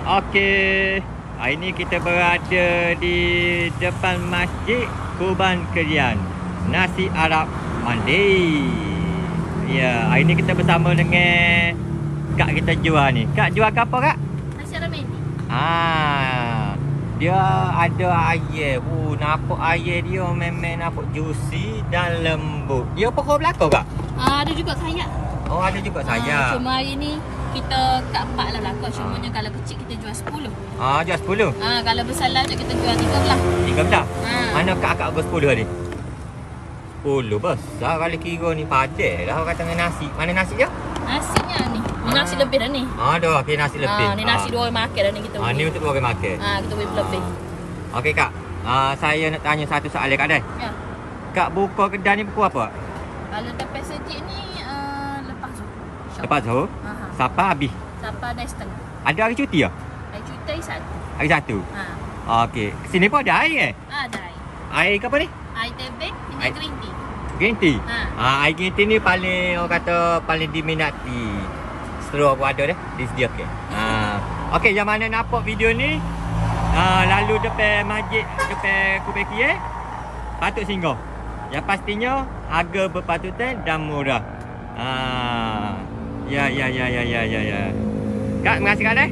Okey, hari ni kita berada di depan Masjid Kurban Kerian, Nasi Arab Mandi. Ya, hari ni kita bersama dengan kak kita jual ni. Kak jual apa kak? Nasi Arab Mandi. Dia ada air. Nampak air dia memang nampak juicy dan lembut. Dia pokok belakang kak? Ada juga sayap. Oh, ada juga sayap. Cuma hari ni kita kat 4 lah belakang. Cumanya kalau kecil kita jual 10. Jual 10? Kalau besar lah kita jual 13. 13? Mana kak aku 10 tadi? 10 besar kali kira ni. Padat lah orang kata dengan nasi. Mana nasi dia? Nasinya ni. Nasi lebih dah ni. Dah, okey nasi lebih. Ni nasi 2 orang makan dah ni kita beli. Ni untuk 2 orang makan. Kita beli lebih. Okey kak. Saya nak tanya satu soalan kak Dai. Ya. Kak buka kedai ni pukul apa? Kalau dapat sejik ni lepas tu. Lepas tu? Siapa habis? Siapa dah setengah. Ada hari cuti tak? Hari cuti hari Sabtu. Hari Sabtu? Okey. Sini pun ada air Ada air. Air ke apa ni? Air tebek dengan green tea. Green tea? Air green tea ni paling orang kata paling diminati. Straw pun ada dah. Disediakan. Okey, yang mana nampak video ni lalu depan masjid, depan Kubekie, patut singgah. Yang pastinya harga berpatutan dan murah. Ya. Kak, terima kasih kak Dai.